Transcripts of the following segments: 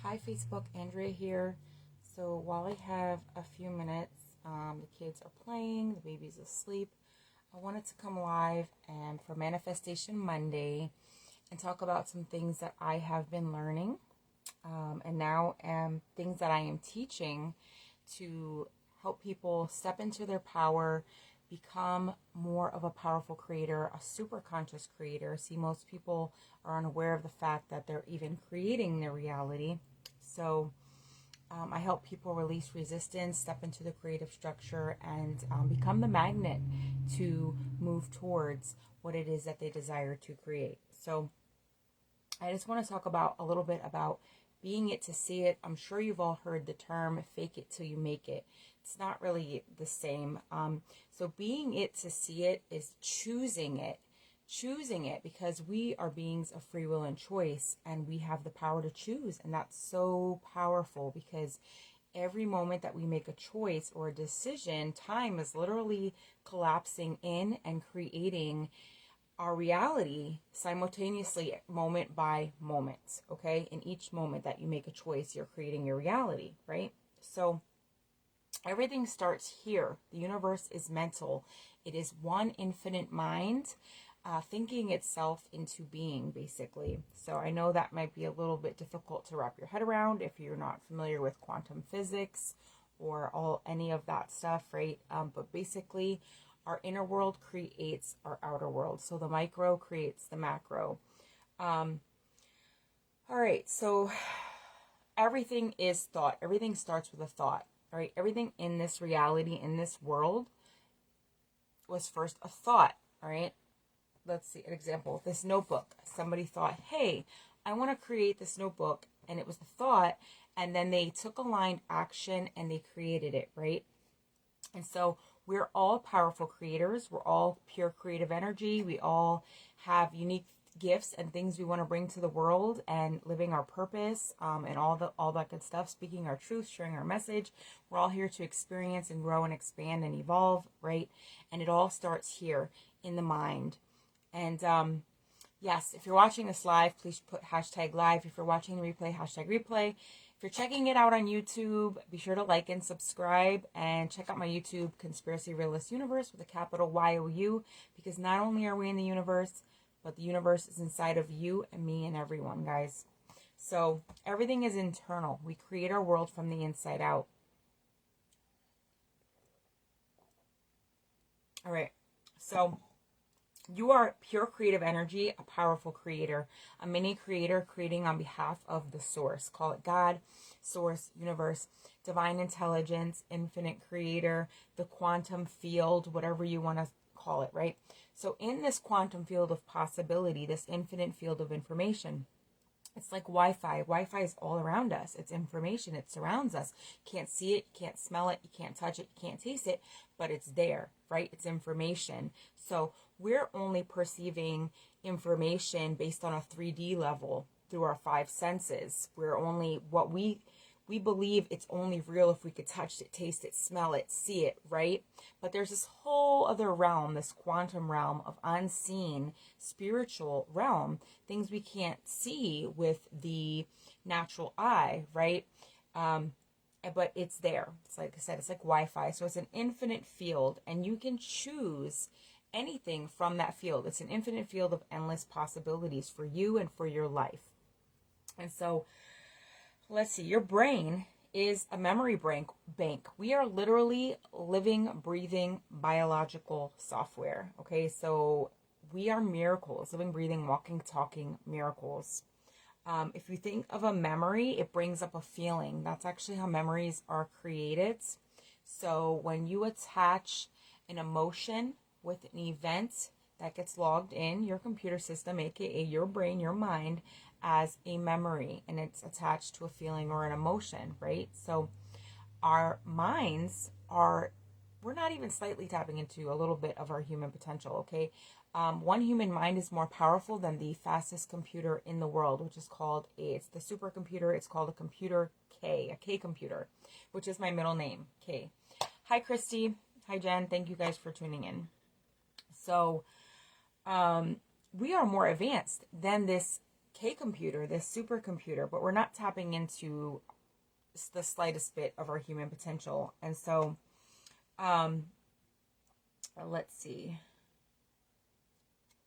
Hi Facebook, Andrea here. So while I have a few minutes, the kids are playing, the baby's asleep, I wanted to come live and for Manifestation Monday and talk about some things that I have been learning and now things that I am teaching to help people step into their power, become more of a powerful creator, a super conscious creator. See, most people are unaware of the fact that they're even creating their reality. So I help people release resistance, step into the creative structure, and become the magnet to move towards what it is that they desire to create. So I just want to talk about a little bit about being it to see it. I'm sure you've all heard the term fake it till you make it. It's not really the same. So being it to see it is choosing it because we are beings of free will and choice, and we have the power to choose. And that's so powerful because every moment that we make a choice or a decision, time is literally collapsing in and creating our reality simultaneously, moment by moment. Okay, in each moment that you make a choice, you're creating your reality, right? So everything starts here. The universe is mental. It is one infinite mind thinking itself into being, basically. So I know that might be a little bit difficult to wrap your head around if you're not familiar with quantum physics or any of that stuff, right? But basically, our inner world creates our outer world. So the micro creates the macro. All right, so everything is thought. Everything starts with a thought, all right? Everything in this reality, in this world, was first a thought, all right? Let's see an example. This notebook. Somebody thought, hey, I want to create this notebook. And it was the thought. And then they took aligned action and they created it, right? And so we're all powerful creators. We're all pure creative energy. We all have unique gifts and things we want to bring to the world, and living our purpose, and all that good stuff, speaking our truth, sharing our message. We're all here to experience and grow and expand and evolve, right? And it all starts here in the mind. And yes, if you're watching this live, please put #live. If you're watching the replay, #replay. If you're checking it out on YouTube, be sure to like and subscribe, and check out my YouTube, Conspiracy Realist Universe, with a capital YOU, because not only are we in the universe, but the universe is inside of you and me and everyone, guys. So everything is internal. We create our world from the inside out. All right. So you are pure creative energy, a powerful creator, a mini creator creating on behalf of the source. Call it God, source, universe, divine intelligence, infinite creator, the quantum field, whatever you want to call it, right? So in this quantum field of possibility, this infinite field of information, it's like Wi-Fi. Wi-Fi is all around us. It's information. It surrounds us. You can't see it. You can't smell it. You can't touch it. You can't taste it. But it's there, right? It's information. So we're only perceiving information based on a 3D level through our 5 senses. We're only we believe it's only real if we could touch it, taste it, smell it, see it, right? But there's this whole other realm, this quantum realm of unseen spiritual realm, things we can't see with the natural eye, right? But it's there. It's like I said, it's like Wi-Fi. So it's an infinite field, and you can choose anything from that field. It's an infinite field of endless possibilities for you and for your life. And so let's see, your brain is a memory bank. We are literally living, breathing, biological software. Okay, so we are miracles, living, breathing, walking, talking miracles. If you think of a memory, it brings up a feeling. That's actually how memories are created. So when you attach an emotion with an event that gets logged in your computer system, aka your brain, your mind, as a memory, and it's attached to a feeling or an emotion, right? So our minds we're not even slightly tapping into a little bit of our human potential, okay? One human mind is more powerful than the fastest computer in the world, which is called it's the supercomputer. It's called a computer K, a K computer, which is my middle name, K. Hi, Christy. Hi, Jen. Thank you guys for tuning in. So we are more advanced than this K-computer, this supercomputer, but we're not tapping into the slightest bit of our human potential. And so, let's see.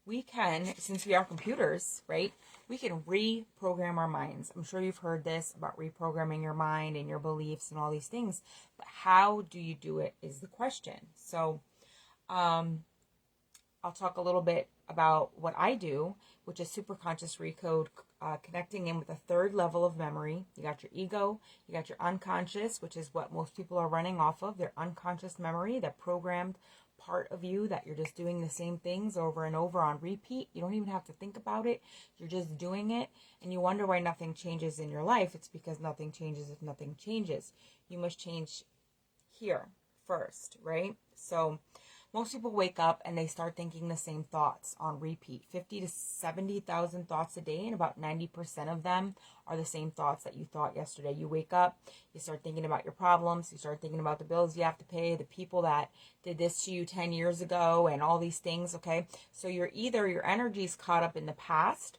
We can, since we are computers, right? We can reprogram our minds. I'm sure you've heard this about reprogramming your mind and your beliefs and all these things, but how do you do it is the question. So, I'll talk a little bit about what I do, which is superconscious recode, connecting in with a third level of memory. You got your ego, you got your unconscious, which is what most people are running off of, their unconscious memory, that programmed part of you that you're just doing the same things over and over on repeat. You don't even have to think about it. You're just doing it, and you wonder why nothing changes in your life. It's because nothing changes if nothing changes. You must change here first, right? So most people wake up and they start thinking the same thoughts on repeat, 50 to 70,000 thoughts a day, and about 90% of them are the same thoughts that you thought yesterday. You wake up, you start thinking about your problems, you start thinking about the bills you have to pay, the people that did this to you 10 years ago, and all these things, okay? So you're either, your energy's caught up in the past,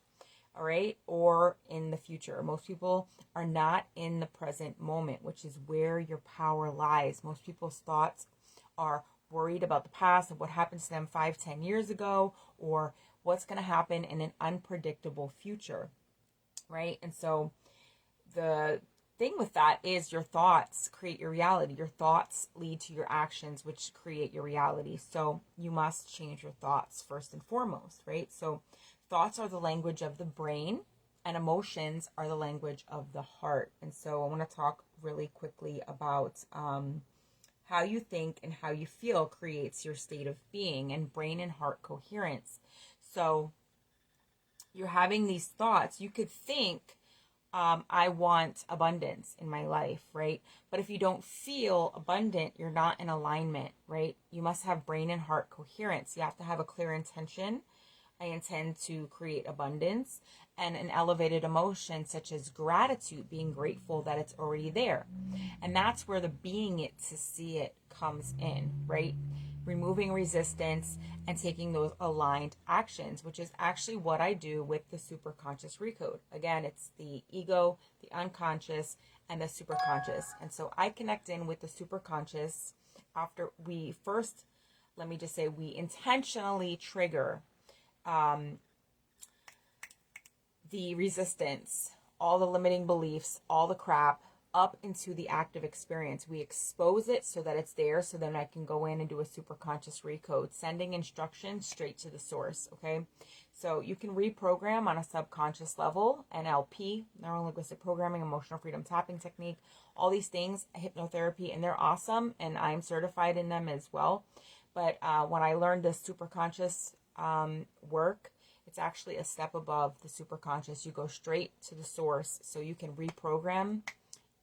all right, or in the future. Most people are not in the present moment, which is where your power lies. Most people's thoughts are worried about the past and what happens to them 5-10 years ago, or what's going to happen in an unpredictable future, right? And so the thing with that is your thoughts create your reality. Your thoughts lead to your actions, which create your reality. So you must change your thoughts first and foremost, right? So thoughts are the language of the brain, and emotions are the language of the heart. And so I want to talk really quickly about how you think and how you feel creates your state of being, and brain and heart coherence. So you're having these thoughts. You could think, I want abundance in my life, right? But if you don't feel abundant, you're not in alignment, right? You must have brain and heart coherence. You have to have a clear intention. I intend to create abundance, and an elevated emotion such as gratitude, being grateful that it's already there. And that's where the being it to see it comes in, right? Removing resistance and taking those aligned actions, which is actually what I do with the superconscious recode. Again, it's the ego, the unconscious, and the superconscious. And so I connect in with the superconscious after we first, let me just say, we intentionally trigger the resistance, all the limiting beliefs, all the crap up into the active experience. We expose it so that it's there, so then I can go in and do a superconscious recode, sending instructions straight to the source, okay? So you can reprogram on a subconscious level, NLP, neuro-linguistic programming, emotional freedom tapping technique, all these things, hypnotherapy, and they're awesome, and I'm certified in them as well. But when I learned this superconscious work, it's actually a step above the superconscious. You go straight to the source, so you can reprogram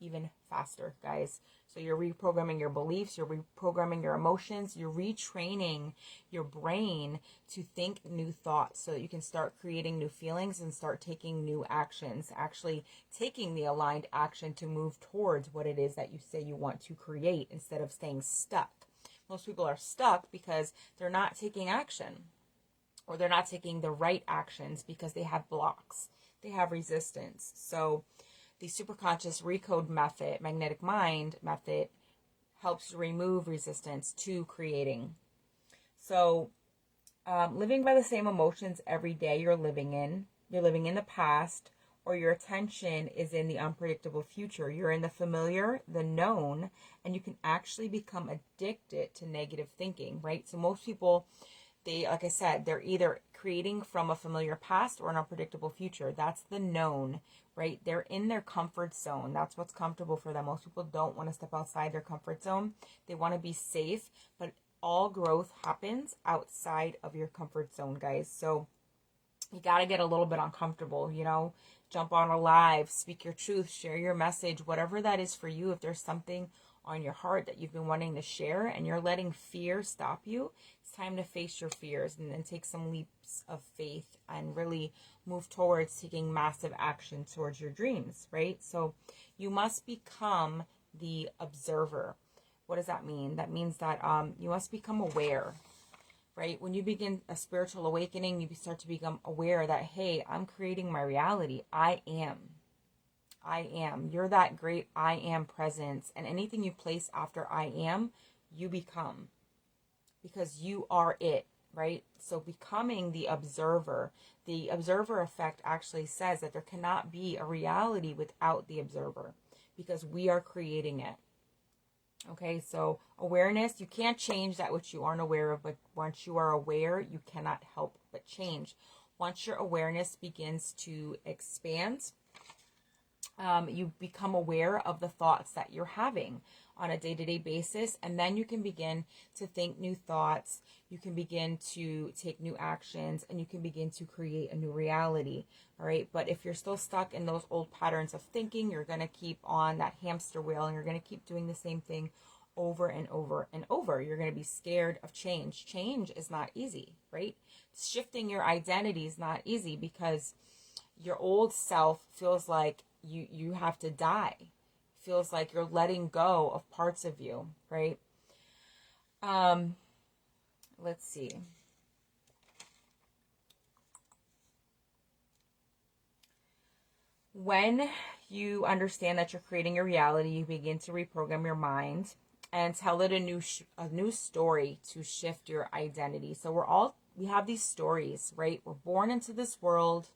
even faster, guys. So you're reprogramming your beliefs, you're reprogramming your emotions, you're retraining your brain to think new thoughts so that you can start creating new feelings and start taking new actions, actually taking the aligned action to move towards what it is that you say you want to create instead of staying stuck. Most people are stuck because they're not taking action, or they're not taking the right actions because they have blocks, they have resistance. So the superconscious recode method, magnetic mind method, helps remove resistance to creating. So living by the same emotions every day you're living in the past, or your attention is in the unpredictable future. You're in the familiar, the known, and you can actually become addicted to negative thinking, right? So most people, they, like I said, they're either creating from a familiar past or an unpredictable future. That's the known, right? They're in their comfort zone. That's what's comfortable for them. Most people don't want to step outside their comfort zone. They want to be safe, but all growth happens outside of your comfort zone, guys. So you got to get a little bit uncomfortable, you know, jump on a live, speak your truth, share your message, whatever that is for you. If there's something on your heart that you've been wanting to share and you're letting fear stop you, it's time to face your fears and then take some leaps of faith and really move towards taking massive action towards your dreams, right? So you must become the observer. What does that mean? That means that you must become aware. right? When you begin a spiritual awakening, you start to become aware that, hey, I'm creating my reality. I am. You're that great I am presence. And anything you place after I am, you become. Because you are it, right? So becoming the observer effect actually says that there cannot be a reality without the observer, because we are creating it. Okay, so awareness, you can't change that which you aren't aware of, but once you are aware, you cannot help but change. Once your awareness begins to expand, you become aware of the thoughts that you're having on a day-to-day basis, and then you can begin to think new thoughts, you can begin to take new actions, and you can begin to create a new reality. All right, but if you're still stuck in those old patterns of thinking, you're going to keep on that hamster wheel, and you're going to keep doing the same thing over and over and over. You're going to be scared of change. Change is not easy, right? Shifting your identity is not easy, because your old self feels like you have to die. Feels like you're letting go of parts of you, right? Let's see. When you understand that you're creating a reality, you begin to reprogram your mind and tell it a new story to shift your identity. So we have these stories, right? We're born into this world.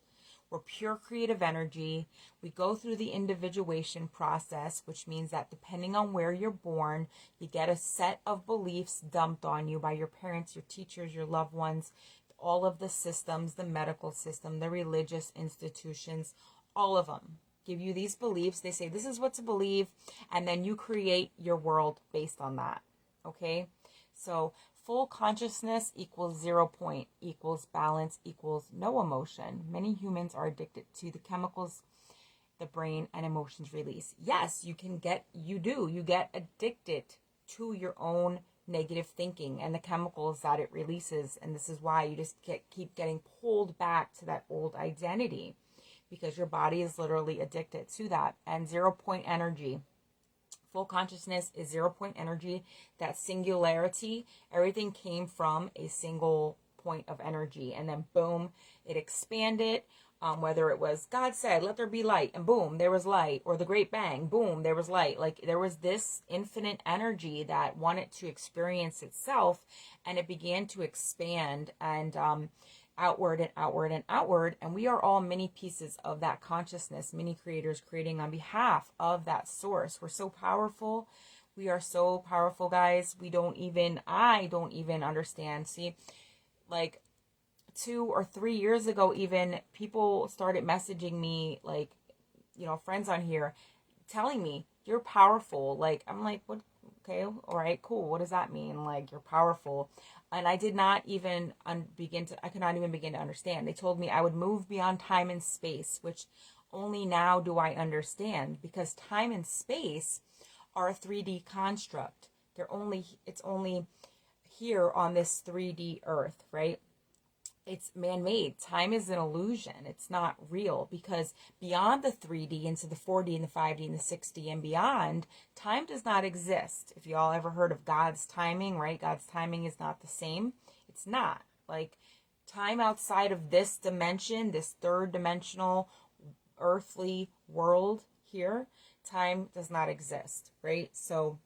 We're pure creative energy. We go through the individuation process, which means that depending on where you're born, you get a set of beliefs dumped on you by your parents, your teachers, your loved ones, all of the systems, the medical system, the religious institutions, all of them give you these beliefs. They say, this is what to believe, and then you create your world based on that, okay? So full consciousness equals 0 point, equals balance, equals no emotion. Many humans are addicted to the chemicals the brain and emotions release. Yes, you get addicted to your own negative thinking and the chemicals that it releases. And this is why you just keep getting pulled back to that old identity, because your body is literally addicted to that. And 0 point energy, full consciousness is 0 point energy. That singularity, everything came from a single point of energy, and then boom, it expanded. Whether it was God said, let there be light, and boom, there was light, or the Great Bang, boom, there was light. Like, there was this infinite energy that wanted to experience itself, and it began to expand and outward and outward and outward. And we are all mini pieces of that consciousness, mini creators creating on behalf of that source. We're so powerful. We are so powerful, guys. I don't even understand. See, like 2 or 3 years ago, even, people started messaging me, like, friends on here, telling me, you're powerful. Like, I'm like, what? Okay, all right, cool. What does that mean? Like, you're powerful. And I did not even I could not even begin to understand. They told me I would move beyond time and space, which only now do I understand, because time and space are a 3D construct. It's only here on this 3D earth, right? It's man-made. Time is an illusion. It's not real, because beyond the 3D into the 4D and the 5D and the 6D and beyond, time does not exist. If you all ever heard of God's timing, right? God's timing is not the same. It's not. Like, time outside of this dimension, this third dimensional earthly world here, time does not exist, right? So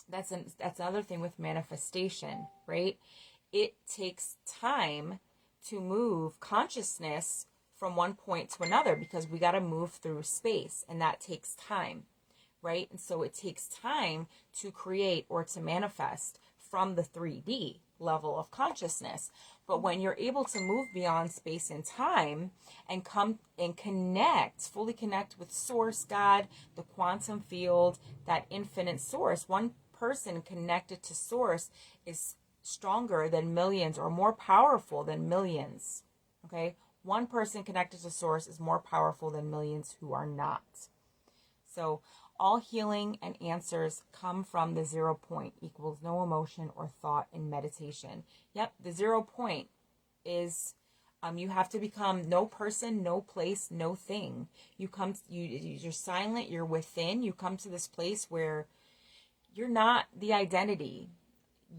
that's another thing with manifestation, right? It takes time to move consciousness from one point to another, because we got to move through space, and that takes time, right? And so it takes time to create or to manifest from the 3D level of consciousness. But when you're able to move beyond space and time and come and fully connect with Source, God, the quantum field, that infinite source, one person connected to Source is stronger than millions, or more powerful than millions. Okay, one person connected to Source is more powerful than millions who are not. So all healing and answers come from the 0 point, equals no emotion or thought in meditation. Yep, the 0 point is you have to become no person, no place, no thing. You're silent, you're within. You come to this place where you're not the identity.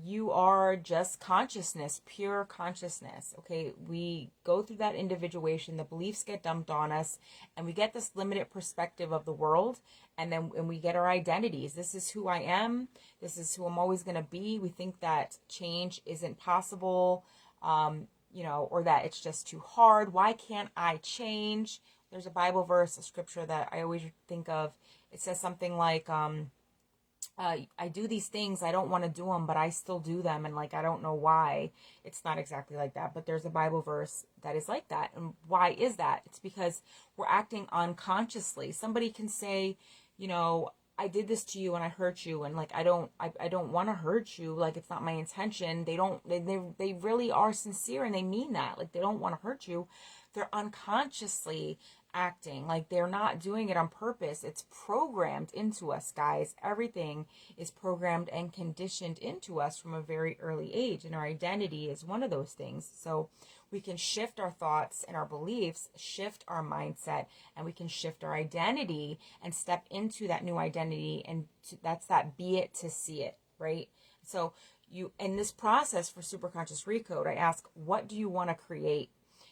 you are just consciousness, pure consciousness. Okay, we go through that individuation, the beliefs get dumped on us, and we get this limited perspective of the world, and we get our identities. This is who I am, this is who I'm always going to be. We think that change isn't possible, or that it's just too hard. Why can't I change? There's a Bible verse, a scripture that I always think of. It says something like, I do these things, I don't want to do them, but I still do them, and I don't know why. It's not exactly like that, but there's a Bible verse that is like that. And why is that? It's because we're acting unconsciously. Somebody can say, I did this to you and I hurt you, and I don't want to hurt you, it's not my intention. They really are sincere and they mean that. They don't want to hurt you. They're unconsciously acting, they're not doing it on purpose. It's programmed into us, guys. Everything is programmed and conditioned into us from a very early age, and our identity is one of those things. So we can shift our thoughts and our beliefs, shift our mindset, and we can shift our identity and step into that new identity, and that's that be it to see it, right? So in this process for Superconscious Recode, I ask, what do you want to create?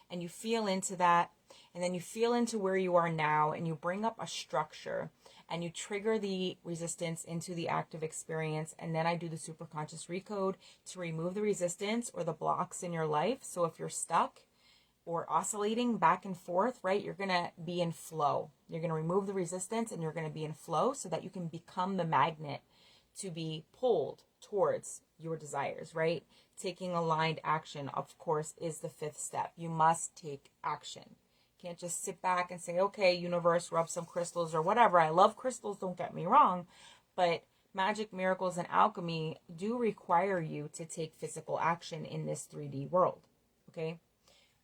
And you feel into that, and then you feel into where you are now, and you bring up a structure, and you trigger the resistance into the active experience. And then I do the Superconscious Recode to remove the resistance or the blocks in your life. So if you're stuck or oscillating back and forth, right, you're going to be in flow. You're going to remove the resistance and you're going to be in flow so that you can become the magnet to be pulled towards your desires, right? Taking aligned action, of course, is the fifth step. You must take action. You can't just sit back and say, okay, universe, rub some crystals or whatever. I love crystals, don't get me wrong, but magic, miracles, and alchemy do require you to take physical action in this 3D world, okay?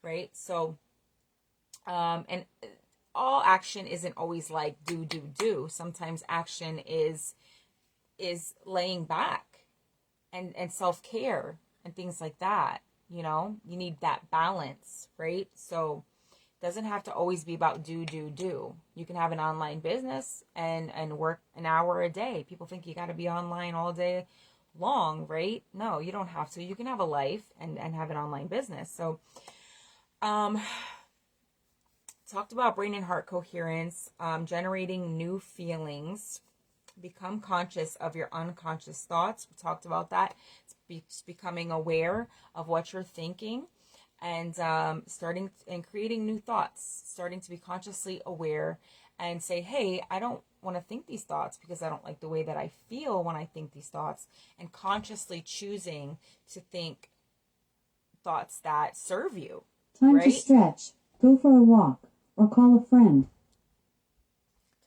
Right? So, and all action isn't always do. Sometimes action is laying back and self-care and things like that. You need that balance, right? So it doesn't have to always be about do. You can have an online business and work an hour a day. People think you got to be online all day long, right? No, you don't have to. You can have a life and have an online business. So, talked about brain and heart coherence, generating new feelings. Become conscious of your unconscious thoughts. We talked about that. It's becoming aware of what you're thinking, and starting and creating new thoughts, starting to be consciously aware and say, hey, I don't want to think these thoughts because I don't like the way that I feel when I think these thoughts, and consciously choosing to think thoughts that serve you. Time right? to stretch, go for a walk, or call a friend.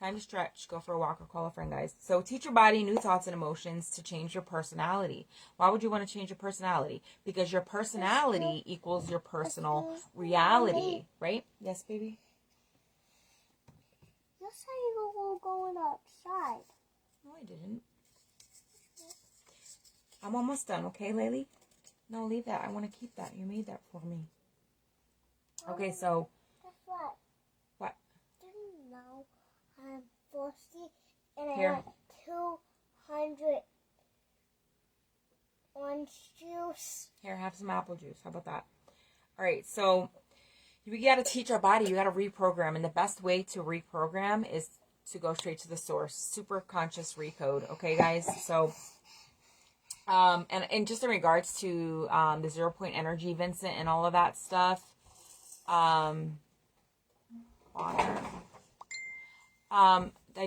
Time to stretch, go for a walk, or call a friend, guys. So teach your body new thoughts and emotions to change your personality. Why would you want to change your personality? Because your personality equals your personal reality, right? Yes, baby? You said you were going outside. No, I didn't. I'm almost done, okay, Laylee? No, leave that. I want to keep that. You made that for me. Okay, so... Guess what? What? Didn't you know I'm 40 and Here. I want 200 orange juice? Here, have some apple juice. How about that? All right, so we got to teach our body. You got to reprogram, and the best way to reprogram is to go straight to the source. Super conscious recode. Okay, guys. So, and just in regards to the 0 point energy, Vincent, and all of that stuff. I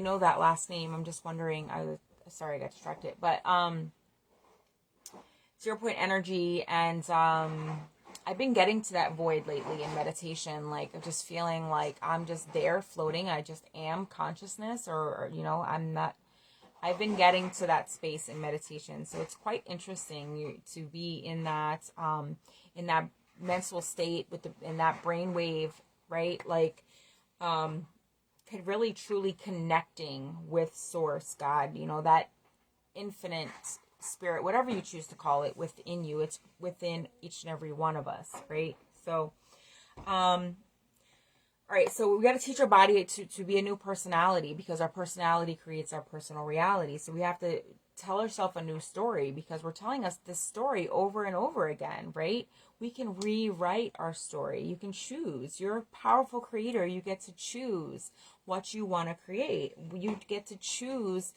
know that last name. I'm just wondering. Sorry, I got distracted. But 0 point energy, and I've been getting to that void lately in meditation. I'm just feeling like I'm just there floating. I just am consciousness, or I'm not. I've been getting to that space in meditation, so it's quite interesting to be in that mental state in that brainwave, right? Really truly connecting with source, God, that infinite spirit, whatever you choose to call it, within you. It's within each and every one of us, right? So, all right, so we got to teach our body to be a new personality, because our personality creates our personal reality. So we have to tell ourselves a new story, because we're telling us this story over and over again, right? We can rewrite our story. You can choose. You're a powerful creator. You get to choose what you want to create. You get to choose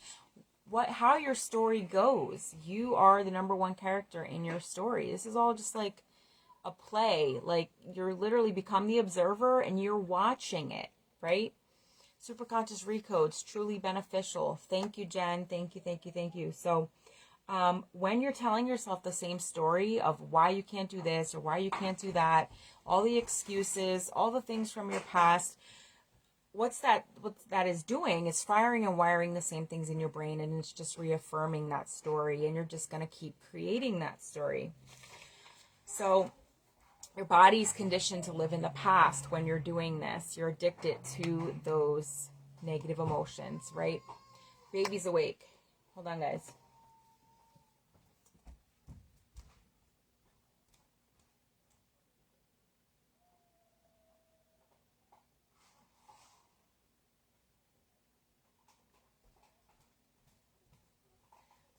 how your story goes. You are the number one character in your story. This is all just like a play. Like, you're literally become the observer and you're watching it, right? Superconscious recodes, truly beneficial. Thank you, Jen. Thank you, thank you, thank you. So when you're telling yourself the same story of why you can't do this or why you can't do that, all the excuses, all the things from your past, what that is doing is firing and wiring the same things in your brain, and it's just reaffirming that story, and you're just going to keep creating that story. So your body's conditioned to live in the past when you're doing this. You're addicted to those negative emotions, right? Baby's awake. Hold on, guys.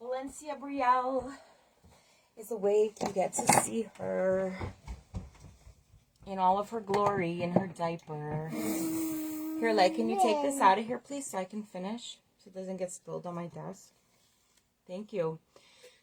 Valencia Brielle is awake. You get to see her in all of her glory in her diaper. Here, like, can you take this out of here, please, so I can finish, so it doesn't get spilled on my desk? Thank you.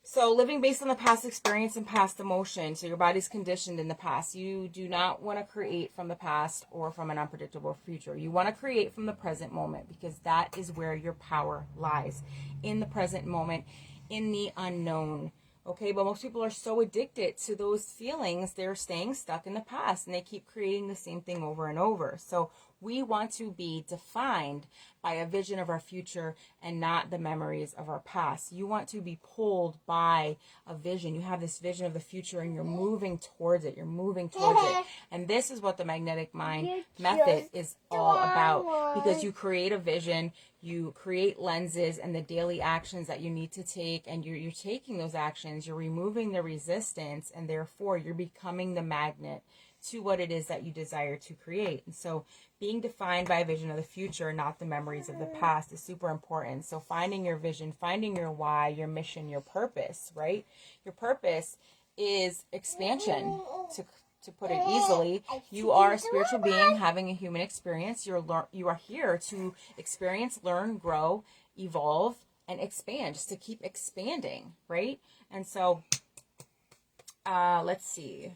So, living based on the past experience and past emotion. So, your body's conditioned in the past. You do not want to create from the past or from an unpredictable future. You want to create from the present moment, because that is where your power lies. In the present moment, in the unknown. Okay, but most people are so addicted to those feelings, they're staying stuck in the past, and they keep creating the same thing over and over. So we want to be defined by a vision of our future and not the memories of our past. You want to be pulled by a vision. You have this vision of the future and you're moving towards it. You're moving towards it. And this is what the magnetic mind method is all about, because you create a vision, you create lenses and the daily actions that you need to take, and you're taking those actions, you're removing the resistance, and therefore you're becoming the magnet to what it is that you desire to create. And so being defined by a vision of the future, not the memories of the past, is super important. So finding your vision, finding your why, your mission, your purpose, right? Your purpose is expansion, to put it easily. You are a spiritual being having a human experience. You are here to experience, learn, grow, evolve, and expand, just to keep expanding, right? And so, let's see.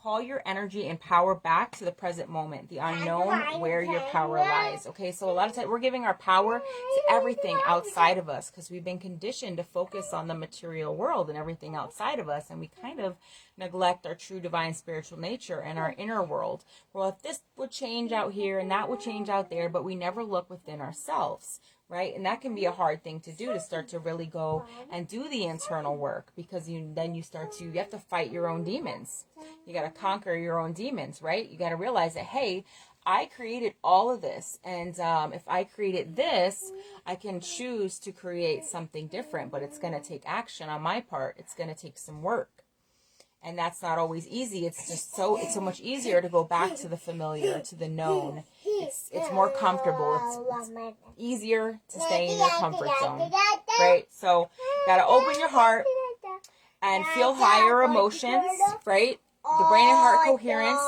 Call your energy and power back to the present moment, the unknown, where your power lies. Okay, so a lot of times we're giving our power to everything outside of us, because we've been conditioned to focus on the material world and everything outside of us, and we kind of neglect our true divine spiritual nature and our inner world. Well, if this would change out here and that would change out there, but we never look within ourselves, right? And that can be a hard thing to do, to start to really go and do the internal work, because you have to fight your own demons. You got to conquer your own demons, right? You got to realize that, hey, I created all of this, and if I created this, I can choose to create something different, but it's going to take action on my part. It's going to take some work. And that's not always easy. It's so much easier to go back to the familiar, to the known. It's more comfortable. It's easier to stay in your comfort zone, right? So you got to open your heart and feel higher emotions, right? The brain and heart coherence.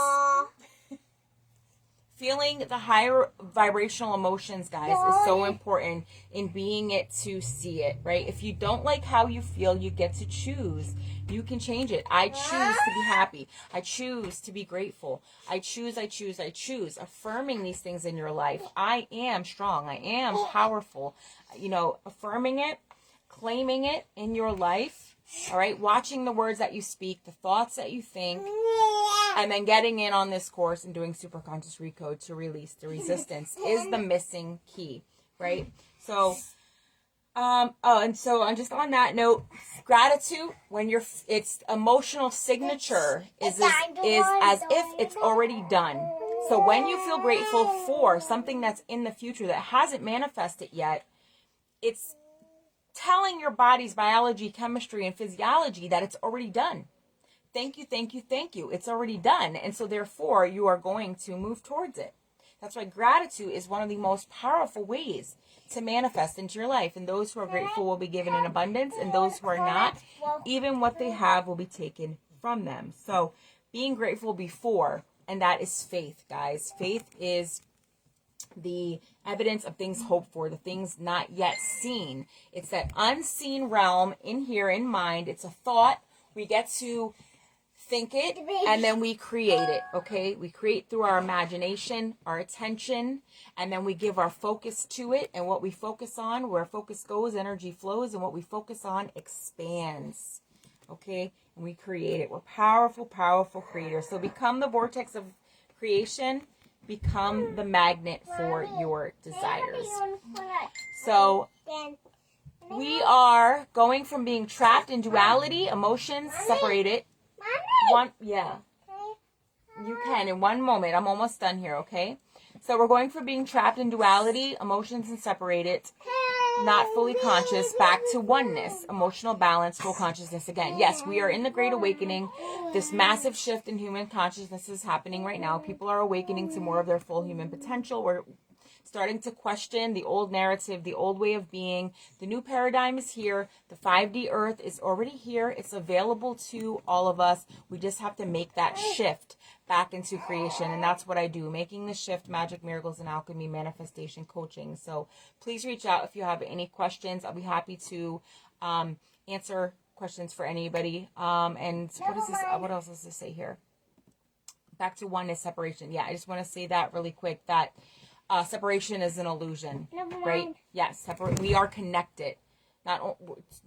Feeling the higher vibrational emotions, guys, is so important in being it to see it, right? If you don't like how you feel, you get to choose. You can change it. I choose to be happy. I choose to be grateful. I choose. Affirming these things in your life. I am strong. I am powerful. Affirming it, claiming it in your life, all right? Watching the words that you speak, the thoughts that you think, and then getting in on this course and doing superconscious recode to release the resistance is the missing key, right? So, and so I'm just on that note, gratitude, when it's emotional signature is as if it's already done. So when you feel grateful for something that's in the future that hasn't manifested yet, it's telling your body's biology, chemistry, and physiology that it's already done. Thank you, thank you, thank you. It's already done. And so therefore you are going to move towards it. That's why gratitude is one of the most powerful ways to manifest into your life. And those who are grateful will be given in abundance, and those who are not, even what they have will be taken from them. So being grateful before, and that is faith, guys. Faith is the evidence of things hoped for, the things not yet seen. It's that unseen realm in here in mind. It's a thought. We get to think it, and then we create it, okay? We create through our imagination, our attention, and then we give our focus to it. And what we focus on, where focus goes, energy flows, and what we focus on expands, okay? And we create it. We're powerful, powerful creators. So become the vortex of creation. Become the magnet for your desires. So we are going from being trapped in duality, emotions separated. You can in one moment. I'm almost done here, okay? So we're going from being trapped in duality, emotions and separated, not fully conscious, back to oneness, emotional balance, full consciousness again. Yes, we are in the Great Awakening. This massive shift in human consciousness is happening right now. People are awakening to more of their full human potential. We're starting to question the old narrative, the old way of being. The new paradigm is here. The 5D Earth is already here. It's available to all of us. We just have to make that shift back into creation. And that's what I do, making the shift, magic, miracles, and alchemy, manifestation coaching. So please reach out if you have any questions. I'll be happy to answer questions for anybody. And what is this? What else does this say here? Back to oneness, separation. Yeah, I just want to say that really quick, that separation is an illusion, right? Yes, we are connected, not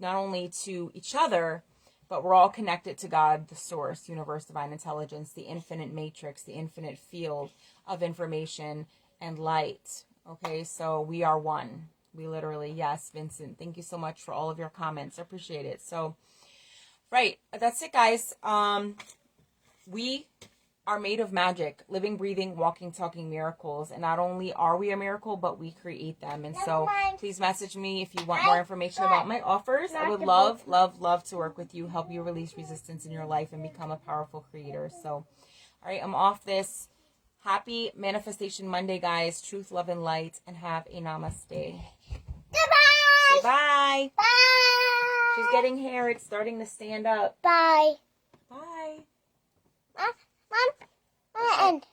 only to each other, but we're all connected to God, the source, universe, divine intelligence, the infinite matrix, the infinite field of information and light. Okay, so we are one. We literally, yes, Vincent, thank you so much for all of your comments. I appreciate it. So, right, that's it, guys. We are made of magic, living, breathing, walking, talking miracles. And not only are we a miracle, but we create them. And so please message me if you want more information about my offers. I would love, love, love to work with you, help you release resistance in your life and become a powerful creator. So, all right, I'm off this. Happy Manifestation Monday, guys. Truth, love, and light. And have a namaste. Goodbye. Bye. Bye. She's getting hair. It's starting to stand up. Bye. Bye. Mom, end.